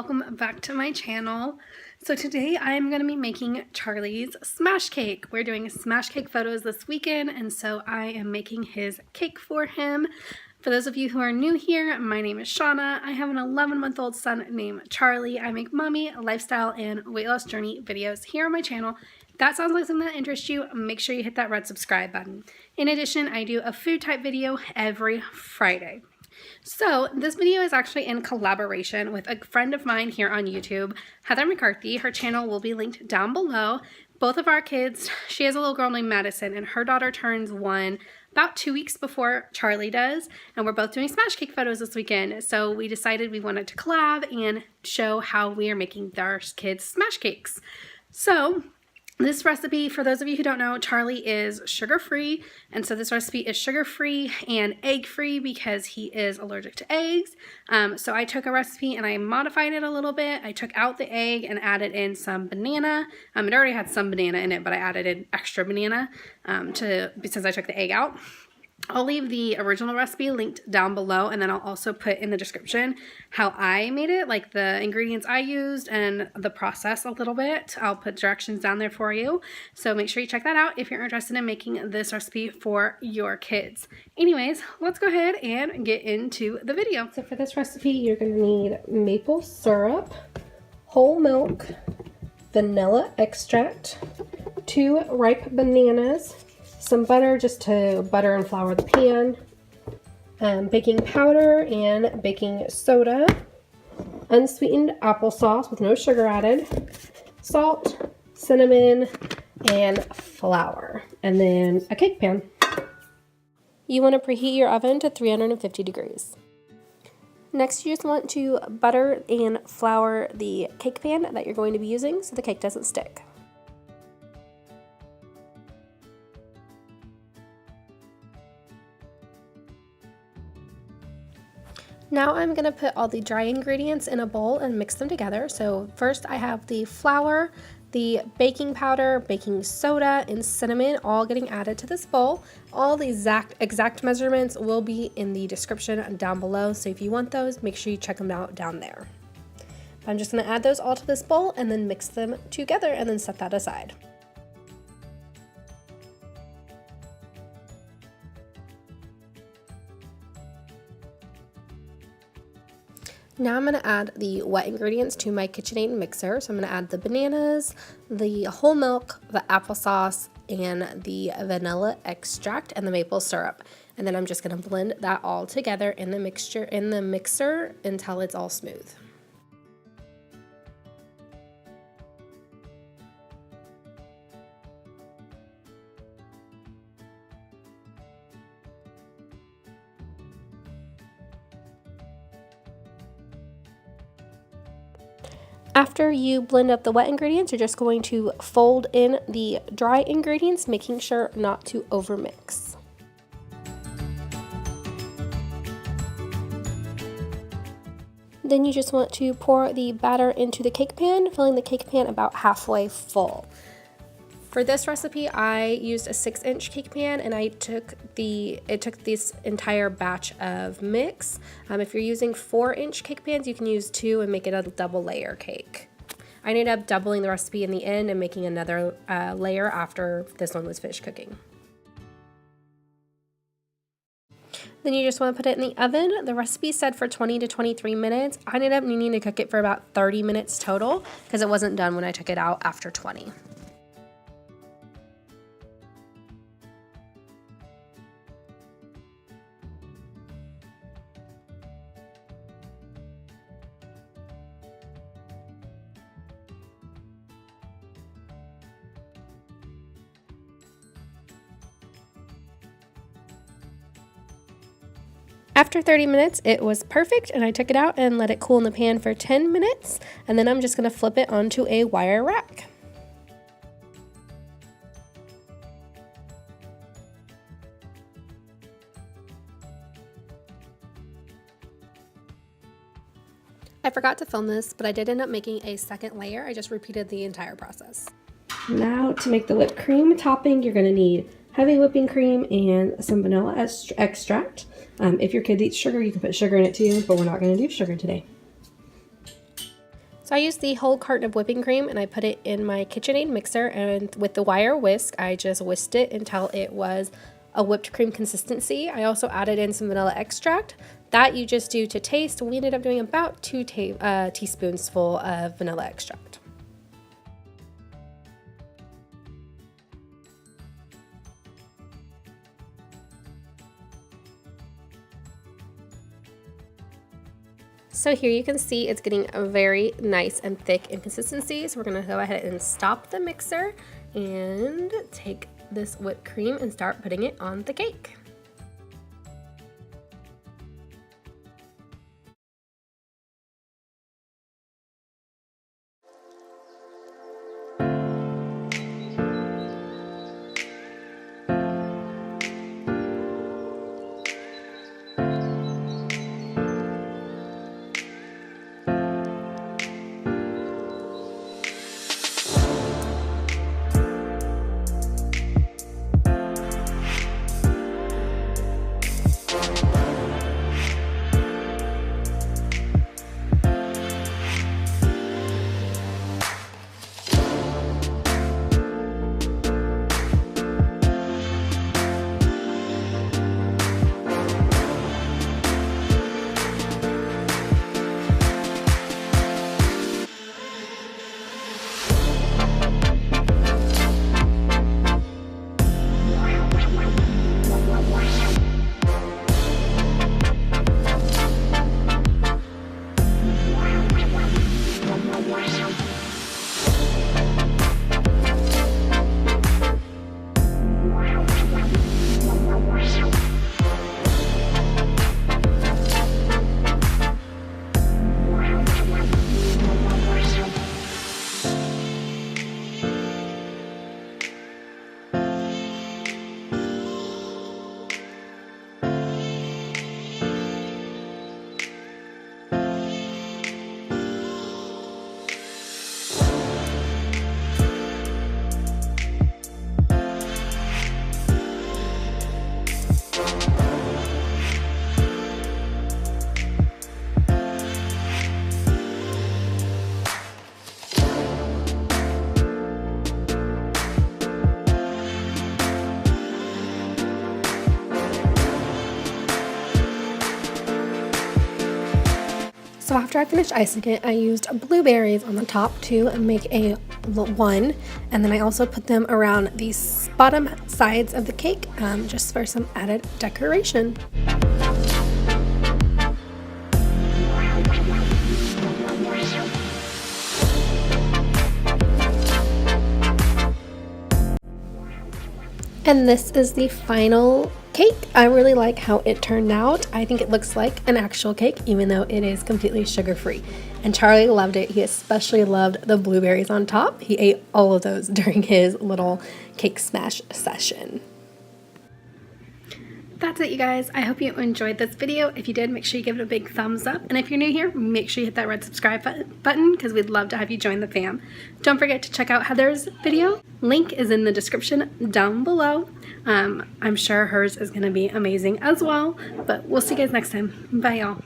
welcome back to my channel. So today I am going to be making Charlie's smash cake. We're doing smash cake photos this weekend, and so I am making his cake for him. For those of you who are new here, my name is Shawna. I have an 11-month-old son named Charlie. I make mommy, lifestyle, and weight loss journey videos here on my channel. If that sounds like something that interests you, make sure you hit that red subscribe button. In addition, I do a food type video every Friday. So this video is actually in collaboration with a friend of mine here on YouTube, Heather McCarthy. Her channel will be linked down below. Both of our kids, she has a little girl named Madison, and her daughter turns 1 about 2 weeks before Charlie does, and we're both doing smash cake photos this weekend. So we decided we wanted to collab and show how we are making our kids smash cakes. So this recipe, for those of you who don't know, Charlie is sugar-free, and so this recipe is sugar-free and egg-free because he is allergic to eggs. So I took a recipe and I modified it a little bit. I took out the egg and added in some banana. It already had some banana in it, but I added in extra banana since I took the egg out. I'll leave the original recipe linked down below, and then I'll also put in the description how I made it, like the ingredients I used and the process a little bit. I'll put directions down there for you, so make sure you check that out if you're interested in making this recipe for your kids. Anyways, let's go ahead and get into the video. So for this recipe, you're going to need maple syrup, whole milk, vanilla extract, 2 ripe bananas, some butter just to butter and flour the pan, baking powder and baking soda, unsweetened applesauce with no sugar added, salt, cinnamon, and flour, and then a cake pan. You want to preheat your oven to 350 degrees. Next, you just want to butter and flour the cake pan that you're going to be using so the cake doesn't stick. Now I'm going to put all the dry ingredients in a bowl and mix them together. So first I have the flour, the baking powder, baking soda, and cinnamon all getting added to this bowl. All the exact measurements will be in the description down below, so if you want those, make sure you check them out down there. I'm just going to add those all to this bowl and then mix them together and then set that aside. Now I'm going to add the wet ingredients to my KitchenAid mixer. So I'm going to add the bananas, the whole milk, the applesauce, and the vanilla extract and the maple syrup. And then I'm just going to blend that all together in the mixer until it's all smooth. After you blend up the wet ingredients, you're just going to fold in the dry ingredients, making sure not to overmix. Then you just want to pour the batter into the cake pan, filling the cake pan about halfway full. For this recipe, I used a 6-inch cake pan, and it took this entire batch of mix. If you're using 4-inch cake pans, you can use 2 and make it a double layer cake. I ended up doubling the recipe in the end and making another layer after this one was finished cooking. Then you just want to put it in the oven. The recipe said for 20 to 23 minutes. I ended up needing to cook it for about 30 minutes total because it wasn't done when I took it out after 20. After 30 minutes, it was perfect, and I took it out and let it cool in the pan for 10 minutes, and then I'm just going to flip it onto a wire rack. I forgot to film this, but I did end up making a second layer. I just repeated the entire process. Now to make the whipped cream topping, you're going to need heavy whipping cream and some vanilla extract. If your kid eats sugar, you can put sugar in it too, but we're not going to do sugar today. So I used the whole carton of whipping cream and I put it in my KitchenAid mixer, and with the wire whisk, I just whisked it until it was a whipped cream consistency. I also added in some vanilla extract. That you just do to taste. We ended up doing about 2 teaspoons full of vanilla extract. So here you can see it's getting a very nice and thick in consistency. So we're gonna go ahead and stop the mixer and take this whipped cream and start putting it on the cake. So after I finished icing it, I used blueberries on the top to make a one, and then I also put them around the bottom sides of the cake just for some added decoration. And this is the final cake. I really like how it turned out. I think it looks like an actual cake, even though it is completely sugar-free. And Charlie loved it. He especially loved the blueberries on top. He ate all of those during his little cake smash session. That's it, you guys. I hope you enjoyed this video. If you did, make sure you give it a big thumbs up. And if you're new here, make sure you hit that red subscribe button because we'd love to have you join the fam. Don't forget to check out Heather's video. Link is in the description down below. I'm sure hers is going to be amazing as well. But we'll see you guys next time. Bye, y'all.